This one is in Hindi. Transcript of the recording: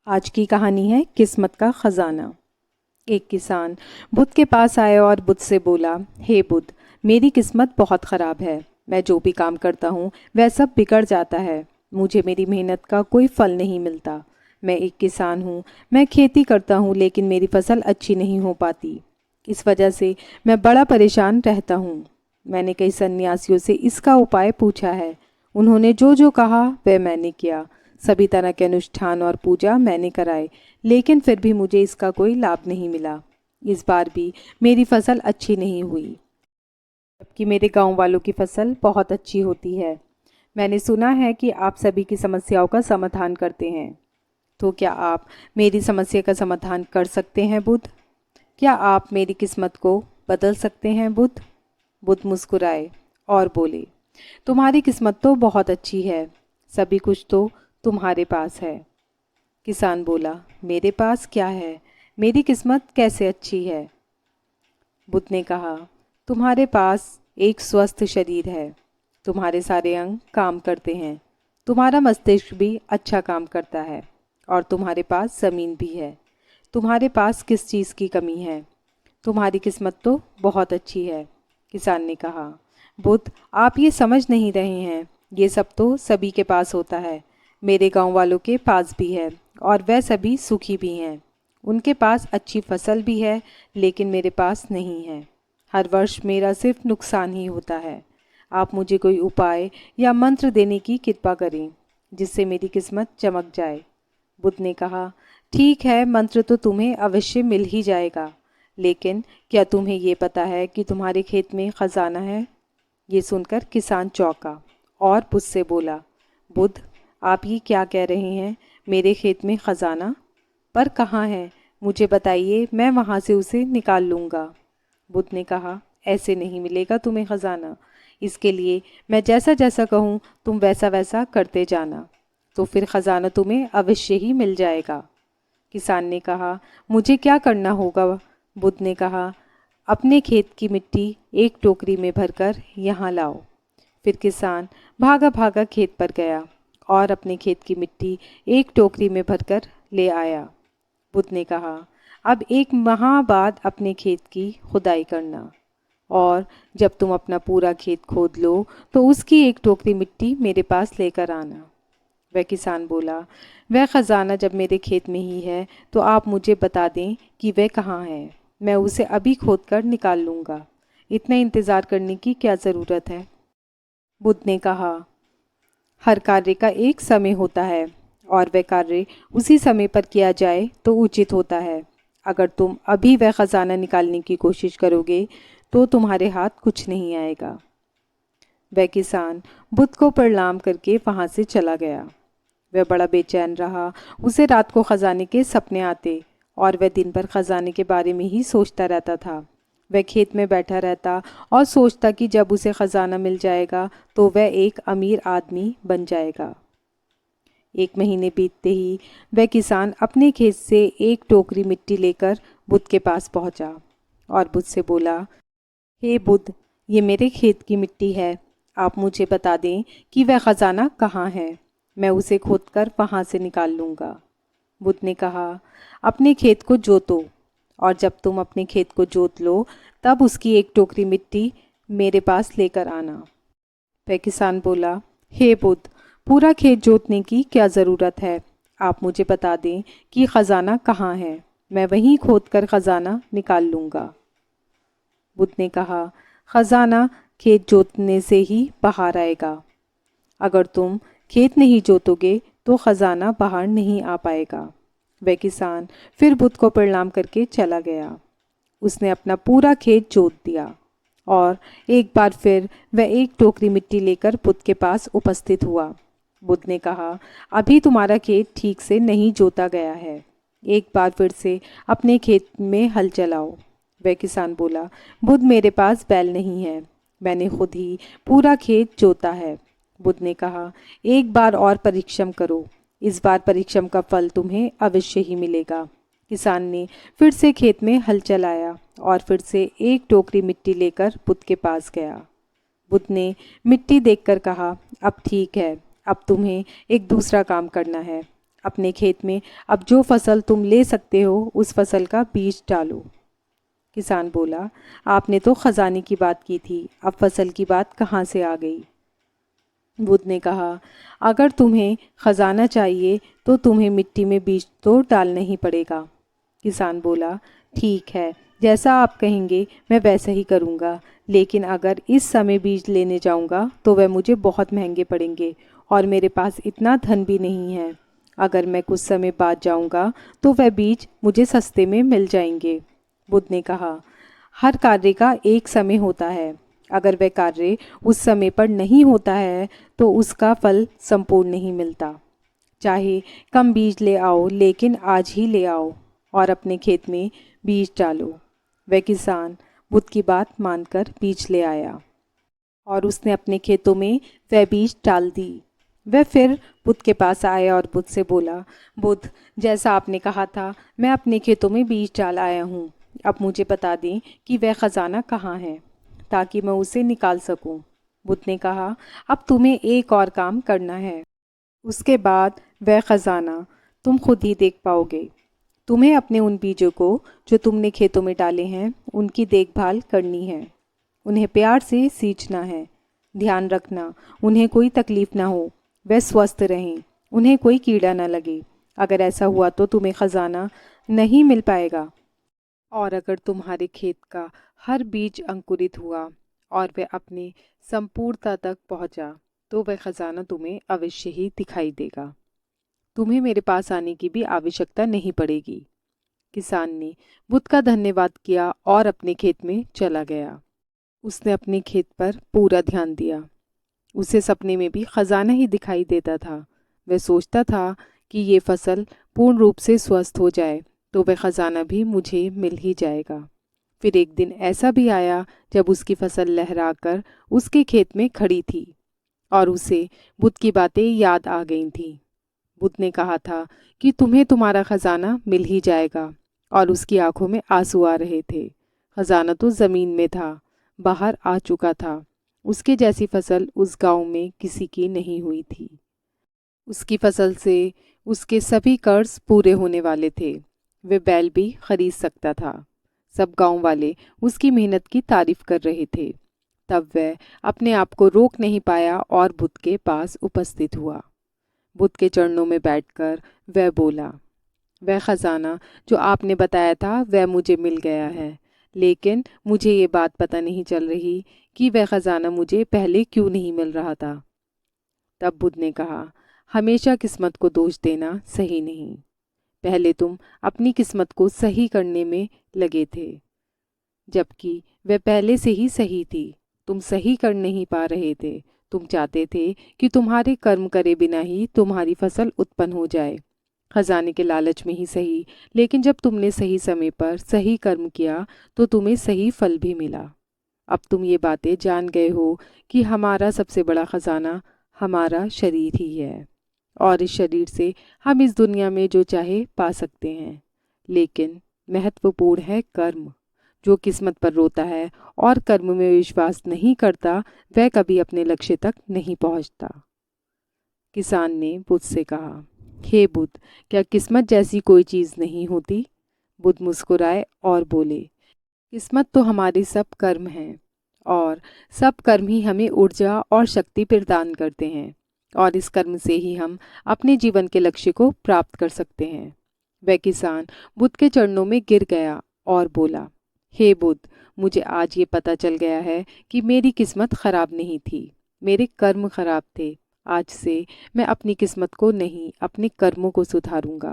आज की कहानी है किस्मत का खजाना। एक किसान बुद्ध के पास आया और बुद्ध से बोला, हे बुद्ध, मेरी किस्मत बहुत ख़राब है। मैं जो भी काम करता हूँ वह सब बिगड़ जाता है। मुझे मेरी मेहनत का कोई फल नहीं मिलता। मैं एक किसान हूँ, मैं खेती करता हूँ, लेकिन मेरी फसल अच्छी नहीं हो पाती। इस वजह से मैं बड़ा परेशान रहता हूँ। मैंने कई सन्यासियों से इसका उपाय पूछा है। उन्होंने जो जो कहा वह मैंने किया। सभी तरह के अनुष्ठान और पूजा मैंने कराए, लेकिन फिर भी मुझे इसका कोई लाभ नहीं मिला। इस बार भी मेरी फसल अच्छी नहीं हुई, जबकि मेरे गांव वालों की फसल बहुत अच्छी होती है। मैंने सुना है कि आप सभी की समस्याओं का समाधान करते हैं। तो क्या आप मेरी समस्या का समाधान कर सकते हैं बुद्ध? क्या आप मेरी किस्मत को बदल सकते हैं बुद्ध? बुद्ध मुस्कुराए और बोले, तुम्हारी किस्मत तो बहुत अच्छी है। सभी कुछ तो तुम्हारे पास है। किसान बोला, मेरे पास क्या है? मेरी किस्मत कैसे अच्छी है? बुद्ध ने कहा, तुम्हारे पास एक स्वस्थ शरीर है। तुम्हारे सारे अंग काम करते हैं। तुम्हारा मस्तिष्क भी अच्छा काम करता है। और तुम्हारे पास ज़मीन भी है। तुम्हारे पास किस चीज़ की कमी है? तुम्हारी किस्मत तो बहुत अच्छी है। किसान ने कहा, बुद्ध, आप ये समझ नहीं रहे हैं। ये सब तो सभी के पास होता है। मेरे गांव वालों के पास भी है, और वह सभी सुखी भी हैं। उनके पास अच्छी फसल भी है, लेकिन मेरे पास नहीं है। हर वर्ष मेरा सिर्फ नुकसान ही होता है। आप मुझे कोई उपाय या मंत्र देने की कृपा करें, जिससे मेरी किस्मत चमक जाए। बुद्ध ने कहा, ठीक है, मंत्र तो तुम्हें अवश्य मिल ही जाएगा, लेकिन क्या तुम्हें ये पता है कि तुम्हारे खेत में खजाना है? ये सुनकर किसान चौंका और बुद्ध से बोला, बुद्ध, आप ये क्या कह रहे हैं? मेरे खेत में खजाना? पर कहाँ है? मुझे बताइए, मैं वहाँ से उसे निकाल लूँगा। बुद्ध ने कहा, ऐसे नहीं मिलेगा तुम्हें खजाना। इसके लिए मैं जैसा जैसा कहूँ तुम वैसा वैसा करते जाना, तो फिर खजाना तुम्हें अवश्य ही मिल जाएगा। किसान ने कहा, मुझे क्या करना होगा? बुद्ध ने कहा, अपने खेत की मिट्टी एक टोकरी में भरकर यहाँ लाओ। फिर किसान भागा भागा खेत पर गया और अपने खेत की मिट्टी एक टोकरी में भरकर ले आया। बुद्ध ने कहा, अब एक माह बाद अपने खेत की खुदाई करना, और जब तुम अपना पूरा खेत खोद लो तो उसकी एक टोकरी मिट्टी मेरे पास लेकर आना। वह किसान बोला, वह खजाना जब मेरे खेत में ही है तो आप मुझे बता दें कि वह कहाँ है। मैं उसे अभी खोद कर निकाल लूँगा। इतना इंतज़ार करने की क्या ज़रूरत है? बुद्ध ने कहा, हर कार्य का एक समय होता है, और वह कार्य उसी समय पर किया जाए तो उचित होता है। अगर तुम अभी वह खजाना निकालने की कोशिश करोगे तो तुम्हारे हाथ कुछ नहीं आएगा। वह किसान बुद्ध को प्रणाम करके वहाँ से चला गया। वह बड़ा बेचैन रहा। उसे रात को खजाने के सपने आते, और वह दिन भर खजाने के बारे में ही सोचता रहता था। वह खेत में बैठा रहता और सोचता कि जब उसे खजाना मिल जाएगा तो वह एक अमीर आदमी बन जाएगा। एक महीने बीतते ही वह किसान अपने खेत से एक टोकरी मिट्टी लेकर बुद्ध के पास पहुंचा और बुद्ध से बोला, हे बुद्ध, ये मेरे खेत की मिट्टी है। आप मुझे बता दें कि वह खजाना कहाँ है। मैं उसे खोदकर वहाँ से निकाल लूँगा। बुद्ध ने कहा, अपने खेत को जोतो, और जब तुम अपने खेत को जोत लो तब उसकी एक टोकरी मिट्टी मेरे पास लेकर आना। वह किसान बोला, हे बुद्ध, पूरा खेत जोतने की क्या ज़रूरत है? आप मुझे बता दें कि खजाना कहाँ है। मैं वहीं खोदकर खजाना निकाल लूँगा। बुद्ध ने कहा, खजाना खेत जोतने से ही बाहर आएगा। अगर तुम खेत नहीं जोतोगे तो खजाना बाहर नहीं आ पाएगा। वह किसान फिर बुद्ध को प्रणाम करके चला गया। उसने अपना पूरा खेत जोत दिया, और एक बार फिर वह एक टोकरी मिट्टी लेकर बुद्ध के पास उपस्थित हुआ। बुद्ध ने कहा, अभी तुम्हारा खेत ठीक से नहीं जोता गया है। एक बार फिर से अपने खेत में हल चलाओ। वह किसान बोला, बुद्ध, मेरे पास बैल नहीं है। मैंने खुद ही पूरा खेत जोता है। बुद्ध ने कहा, एक बार और परिश्रम करो। इस बार परिश्रम का फल तुम्हें अवश्य ही मिलेगा। किसान ने फिर से खेत में हल चलाया और फिर से एक टोकरी मिट्टी लेकर बुद्ध के पास गया। बुद्ध ने मिट्टी देखकर कहा, अब ठीक है, अब तुम्हें एक दूसरा काम करना है। अपने खेत में अब जो फसल तुम ले सकते हो उस फसल का बीज डालो। किसान बोला, आपने तो खजाने की बात की थी, अब फसल की बात कहाँ से आ गई? बुद्ध ने कहा, अगर तुम्हें खजाना चाहिए तो तुम्हें मिट्टी में बीज तो डालना ही पड़ेगा। किसान बोला, ठीक है, जैसा आप कहेंगे मैं वैसा ही करूँगा, लेकिन अगर इस समय बीज लेने जाऊँगा तो वह मुझे बहुत महंगे पड़ेंगे और मेरे पास इतना धन भी नहीं है। अगर मैं कुछ समय बाद जाऊँगा तो वह बीज मुझे सस्ते में मिल जाएंगे। बुद्ध ने कहा, हर कार्य का एक समय होता है। अगर वह कार्य उस समय पर नहीं होता है तो उसका फल संपूर्ण नहीं मिलता। चाहे कम बीज ले आओ, लेकिन आज ही ले आओ और अपने खेत में बीज डालो। वह किसान बुद्ध की बात मानकर बीज ले आया और उसने अपने खेतों में वह बीज डाल दी। वह फिर बुद्ध के पास आया और बुद्ध से बोला, बुद्ध, जैसा आपने कहा था मैं अपने खेतों में बीज डाल आया हूँ। अब मुझे बता दें कि वह खजाना कहाँ है ताकि मैं उसे निकाल सकूं। बुद्ध ने कहा, अब तुम्हें एक और काम करना है, उसके बाद वह खजाना तुम खुद ही देख पाओगे। तुम्हें अपने उन बीजों को जो तुमने खेतों में डाले हैं उनकी देखभाल करनी है। उन्हें प्यार से सींचना है। ध्यान रखना उन्हें कोई तकलीफ ना हो, वे स्वस्थ रहें, उन्हें कोई कीड़ा ना लगे। अगर ऐसा हुआ तो तुम्हें खजाना नहीं मिल पाएगा। और अगर तुम्हारे खेत का हर बीज अंकुरित हुआ और वह अपनी संपूर्णता तक पहुंचा तो वह खजाना तुम्हें अवश्य ही दिखाई देगा। तुम्हें मेरे पास आने की भी आवश्यकता नहीं पड़ेगी। किसान ने बुद्ध का धन्यवाद किया और अपने खेत में चला गया। उसने अपने खेत पर पूरा ध्यान दिया। उसे सपने में भी खजाना ही दिखाई देता था। वह सोचता था कि ये फसल पूर्ण रूप से स्वस्थ हो जाए तो वह खजाना भी मुझे मिल ही जाएगा। फिर एक दिन ऐसा भी आया जब उसकी फसल लहराकर उसके खेत में खड़ी थी और उसे बुद्ध की बातें याद आ गई थीं। बुद्ध ने कहा था कि तुम्हें तुम्हारा खजाना मिल ही जाएगा, और उसकी आंखों में आंसू आ रहे थे। खजाना तो जमीन में था, बाहर आ चुका था। उसके जैसी फसल उस गांव में किसी की नहीं हुई थी। उसकी फसल से उसके सभी कर्ज पूरे होने वाले थे। वे बैल भी खरीद सकता था। सब गांव वाले उसकी मेहनत की तारीफ कर रहे थे। तब वह अपने आप को रोक नहीं पाया और बुद्ध के पास उपस्थित हुआ। बुद्ध के चरणों में बैठकर वह बोला, वह खजाना जो आपने बताया था वह मुझे मिल गया है, लेकिन मुझे ये बात पता नहीं चल रही कि वह खजाना मुझे पहले क्यों नहीं मिल रहा था। तब बुद्ध ने कहा, हमेशा किस्मत को दोष देना सही नहीं। पहले तुम अपनी किस्मत को सही करने में लगे थे, जबकि वह पहले से ही सही थी। तुम सही कर नहीं पा रहे थे। तुम चाहते थे कि तुम्हारे कर्म करे बिना ही तुम्हारी फसल उत्पन्न हो जाए, खजाने के लालच में ही सही, लेकिन जब तुमने सही समय पर सही कर्म किया तो तुम्हें सही फल भी मिला। अब तुम ये बातें जान गए हो कि हमारा सबसे बड़ा खजाना हमारा शरीर ही है, और इस शरीर से हम इस दुनिया में जो चाहे पा सकते हैं। लेकिन महत्वपूर्ण है कर्म। जो किस्मत पर रोता है और कर्म में विश्वास नहीं करता वह कभी अपने लक्ष्य तक नहीं पहुंचता। किसान ने बुद्ध से कहा, हे बुद्ध, क्या किस्मत जैसी कोई चीज़ नहीं होती? बुद्ध मुस्कुराए और बोले, किस्मत तो हमारे सब कर्म हैं, और सब कर्म ही हमें ऊर्जा और शक्ति प्रदान करते हैं, और इस कर्म से ही हम अपने जीवन के लक्ष्य को प्राप्त कर सकते हैं। वह किसान बुद्ध के चरणों में गिर गया और बोला, हे बुद्ध, मुझे आज ये पता चल गया है कि मेरी किस्मत खराब नहीं थी, मेरे कर्म खराब थे। आज से मैं अपनी किस्मत को नहीं, अपने कर्मों को सुधारूंगा।